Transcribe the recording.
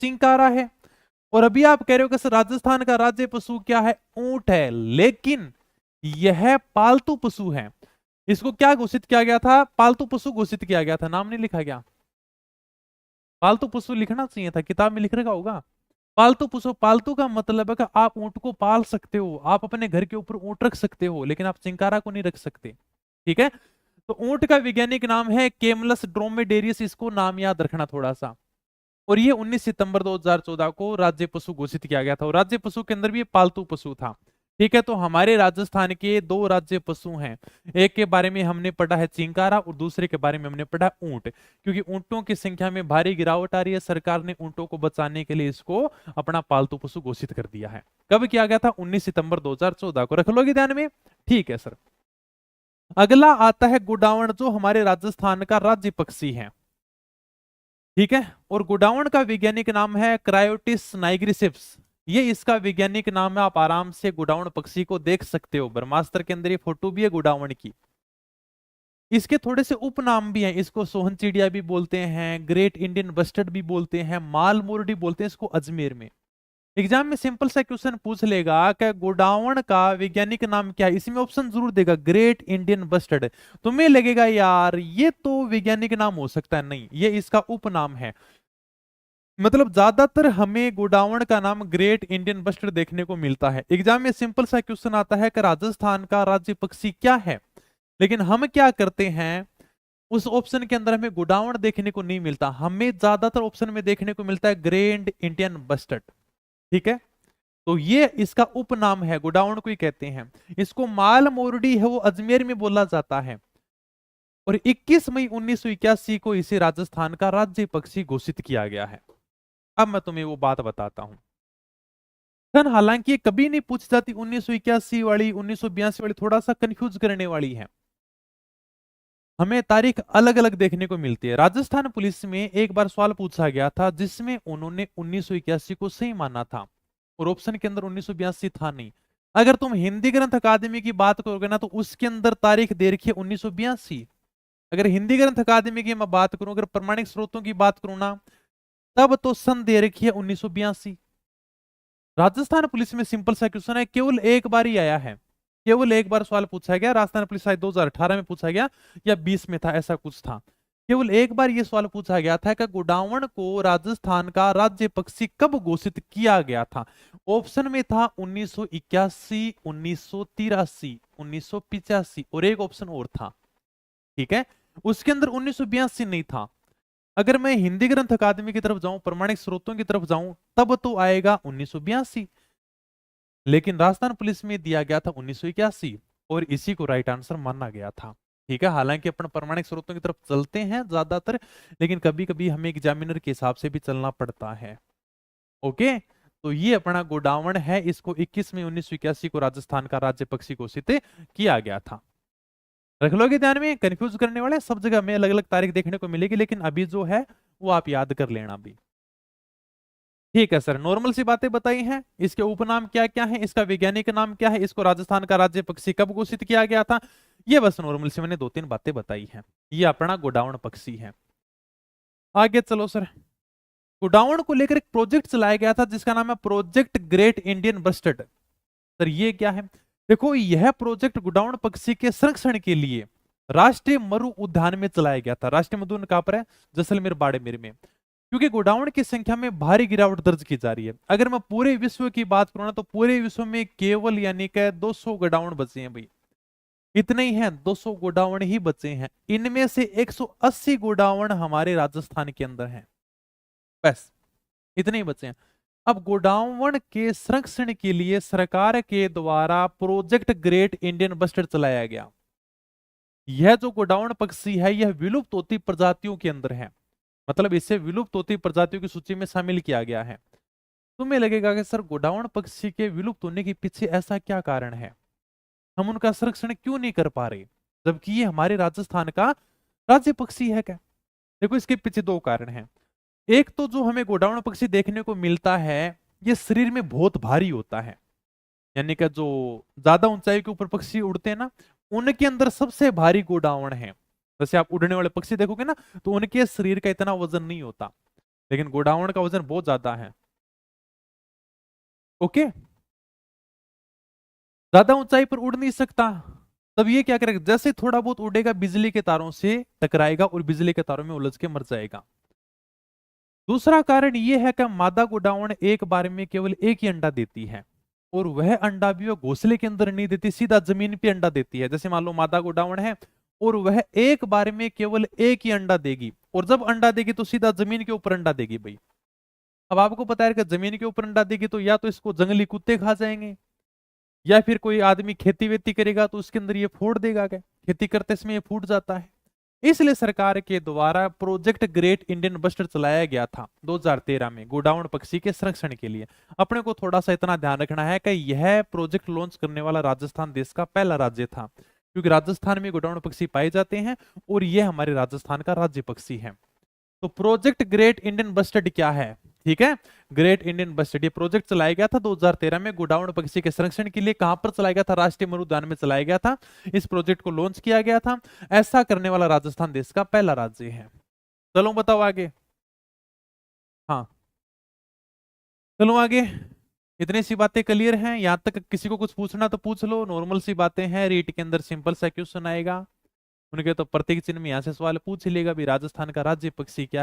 चिंकारा है। और अभी आप कह रहे हो कि सर राजस्थान का राज्य पशु क्या है? ऊंट है, लेकिन यह पालतू पशु है। इसको क्या घोषित किया गया था? पालतू पशु घोषित किया गया था, नाम नहीं लिखा गया। पालतू पशु लिखना चाहिए था, किताब में लिख रखा होगा। पालतू पशु, पालतू का मतलब है कि आप ऊंट को पाल सकते हो, आप अपने घर के ऊपर ऊंट रख सकते हो, लेकिन आप चिंकारा को नहीं रख सकते। ठीक है, तो ऊंट का वैज्ञानिक नाम है कैमलस ड्रोमेडेरियस, इसको नाम याद रखना थोड़ा सा। और ये 19 सितंबर 2014 को राज्य पशु घोषित किया गया था, और राज्य पशु के अंदर भी ये पालतू पशु था। ठीक है, तो हमारे राजस्थान के दो राज्य पशु हैं। एक के बारे में हमने पढ़ा है चिंकारा, और दूसरे के बारे में हमने पढ़ा ऊंट। क्योंकि ऊंटों की संख्या में भारी गिरावट आ रही है, सरकार ने ऊंटों को बचाने के लिए इसको अपना पालतू पशु घोषित कर दिया है। कब किया गया था? 19 सितंबर 2014 को। रख लोगे ध्यान में? ठीक है सर। अगला आता है गुडावण, जो हमारे राजस्थान का राज्य पक्षी है। ठीक है, और गुडावण का वैज्ञानिक नाम है क्रायोटिस नाइग्रिसिप्स। ये इसका वैज्ञानिक नाम है, आप आराम से गुडावण पक्षी को देख सकते हो, ब्रह्मास्त्र के अंदर ये फोटो भी है गुडावण की। इसके थोड़े से उपनाम भी हैं, इसको सोहन चिड़िया भी बोलते हैं, ग्रेट इंडियन बस्टर्ड भी बोलते हैं, माल मोरडी बोलते हैं इसको अजमेर में। एग्जाम में सिंपल सा क्वेश्चन पूछ लेगा कि गुडावण का वैज्ञानिक नाम क्या है, इसमें ऑप्शन जरूर देगा ग्रेट इंडियन बस्टर्ड। तुम्हें लगेगा यार ये तो वैज्ञानिक नाम हो सकता है, नहीं, ये इसका उपनाम है। मतलब ज्यादातर हमें गुडावण का नाम ग्रेट इंडियन बस्टर्ड देखने को मिलता है। एग्जाम में सिंपल सा क्वेश्चन आता है कि राजस्थान का राज्य पक्षी क्या है, लेकिन हम क्या करते हैं, उस ऑप्शन के अंदर हमें गुडावण देखने को नहीं मिलता, हमें ज्यादातर ऑप्शन में देखने को मिलता है ग्रेट इंडियन बस्टर्ड। ठीक है, तो ये इसका उपनाम है, गुडावण को ही कहते हैं। इसको माल मोरडी है वो अजमेर में बोला जाता है, और 21 मई 1981 को इसे राजस्थान का राज्य पक्षी घोषित किया गया है। अब मैं तुम्हें वो बात बताता हूं। सन हालांकि ये कभी नहीं पूछ जाती 1981 वाली, 1982 वाली थोड़ा सा कंफ्यूज करने वाली है, हमें तारीख अलग अलग देखने को मिलती है। राजस्थान पुलिस में एक बार सवाल पूछा गया था जिसमें उन्होंने 1981 को सही माना था, और ऑप्शन के अंदर 1982 था नहीं। अगर तुम हिंदी ग्रंथ अकादमी की बात करोगे ना, तो उसके अंदर तारीख दे रखी है 1982। अगर हिंदी ग्रंथ अकादमी की मैं बात करूं, अगर प्रमाणिक स्रोतों की बात करूं ना, तब तो सन दे रखी है 1982। राजस्थान पुलिस में सिंपल सा क्वेश्चन है, केवल एक बार ही आया है, केवल एक बार सवाल पूछा गया। राजस्थान पुलिस शायद 2018 में पूछा गया या 20 में था, ऐसा कुछ था। केवल एक बार यह सवाल पूछा गया था कि गुडावण को राजस्थान का राज्य पक्षी कब घोषित किया गया था। ऑप्शन में था 1981, 1983, 1985, और एक ऑप्शन और था। ठीक है, उसके अंदर 1982 नहीं था। अगर मैं हिंदी ग्रंथ अकादमी की तरफ जाऊं, प्रमाणिक स्रोतों की तरफ जाऊं, तब तो आएगा 1982, लेकिन राजस्थान पुलिस में दिया गया था 1981, और इसी को राइट आंसर माना गया था। ठीक है, हालांकि अपन प्रमाणिक स्रोतों की तरफ चलते हैं ज्यादातर, लेकिन कभी कभी हमें एग्जामिनर के हिसाब से भी चलना पड़ता है। ओके, तो ये अपना गोडावण है, इसको 21 मई 1981 को राजस्थान का राज्य पक्षी घोषित किया गया था। रख लोगे ध्यान में, कंफ्यूज करने वाले सब जगह में अलग अलग तारीख देखने को मिलेगी, लेकिन अभी जो है वो आप याद कर लेना भी। ठीक है सर, नॉर्मल सी बातें बताई हैं। इसके उपनाम क्या क्या है, इसका वैज्ञानिक नाम क्या है, इसको राजस्थान का राज्य पक्षी कब घोषित किया गया था, ये बस नॉर्मल सी मैंने दो तीन बातें बताई हैं। ये अपना गोडावण पक्षी है। आगे चलो सर, गोडावण को लेकर एक प्रोजेक्ट चलाया गया था जिसका नाम है project great Indian bustard. Sir ये क्या है? देखो, यह प्रोजेक्ट गुडावण पक्षी के संरक्षण के लिए राष्ट्रीय मरु उद्यान में चलाया गया था। राष्ट्रीय मरु उद्यान कहां पर है? जैसलमेर बाड़मेर में। क्योंकि गोडावण की संख्या में भारी गिरावट दर्ज की जा रही है। अगर मैं पूरे विश्व की बात करूं ना, तो पूरे विश्व में केवल यानी कि 200 गोडावण बचे हैं भाई, इतने ही हैं, 200 गोडावण ही बचे हैं। इनमें से 180 गोडावण हमारे राजस्थान के अंदर हैं, बस इतने ही बचे हैं। अब गोडावण के संरक्षण के लिए सरकार के द्वारा प्रोजेक्ट ग्रेट इंडियन बस्टर्ड चलाया गया। यह जो गोडावण पक्षी है, यह विलुप्त होती प्रजातियों के अंदर है, मतलब इसे विलुप्त होती प्रजातियों की सूची में शामिल किया गया है। तुम्हें लगेगा कि सर गोडावण पक्षी के विलुप्त होने के पीछे ऐसा क्या कारण है, हम उनका संरक्षण क्यों नहीं कर पा रहे, जबकि ये हमारे राजस्थान का राज्य पक्षी है क्या? देखो, इसके पीछे दो कारण हैं। एक तो जो हमें गोडावण पक्षी देखने को मिलता है, ये शरीर में बहुत भारी होता है, यानी कि जो ज्यादा ऊंचाई के ऊपर पक्षी उड़ते हैं ना, उनके अंदर सबसे भारी गोडावण है। जैसे आप उड़ने वाले पक्षी देखोगे ना, तो उनके शरीर का इतना वजन नहीं होता। लेकिन गोडाउन का वजन बहुत ज्यादा है। ओके, ज्यादा ऊंचाई पर उड़ नहीं सकता, तब ये क्या करेगा, जैसे थोड़ा बहुत उड़ेगा बिजली के तारों से टकराएगा और बिजली के तारों में उलझ के मर जाएगा। दूसरा कारण यह है कि मादा गोडाउन एक बार में केवल एक ही अंडा देती है, और वह अंडा भी वो घोंसले के अंदर नहीं देती, सीधा जमीन पे अंडा देती है। जैसे मान लो मादा गोडाउन है और वह एक बार में केवल एक ही अंडा देगी, और जब अंडा देगी तो सीधा जमीन के ऊपर अंडा देगी भाई। अब आपको पता है कि जमीन के ऊपर अंडा देगी तो या तो इसको जंगली कुत्ते खा जाएंगे, या फिर कोई आदमी खेती वेती करेगा तो उसके अंदर ये फोड़ देगा, क्या खेती करते समय ये फूट जाता है। इसलिए सरकार के द्वारा प्रोजेक्ट ग्रेट इंडियन बस्टर चलाया गया था 2013 में गोडाउन पक्षी के संरक्षण के लिए। अपने को थोड़ा सा इतना ध्यान रखना है कि यह प्रोजेक्ट लॉन्च करने वाला राजस्थान देश का पहला राज्य था, क्योंकि राजस्थान में गोडाउन पक्षी पाए जाते हैं और यह हमारे राजस्थान का राज्य पक्षी है। तो प्रोजेक्ट ग्रेट इंडियन बस्टर्ड क्या है, ठीक है, ग्रेट इंडियन बस्टर्ड ये प्रोजेक्ट चलाया गया था 2013 में गोडाउन पक्षी के संरक्षण के लिए। कहां पर चलाया गया था, राष्ट्रीय मरुद्यान में चलाया गया था। इस प्रोजेक्ट को लॉन्च किया गया था। ऐसा करने वाला राजस्थान देश का पहला राज्य है। चलो बताओ आगे। हाँ, चलो आगे। इतनी सी बातें क्लियर हैं यहां तक? किसी को कुछ पूछना तो पूछ लो, नॉर्मल सी बातें हैं। रीट के अंदर सिंपल सा क्वेश्चन आएगा, उनके तो प्रतीक चिन्ह में यहां से सवाल पूछ ही लेगा भी राजस्थान का राज्य पक्षी क्या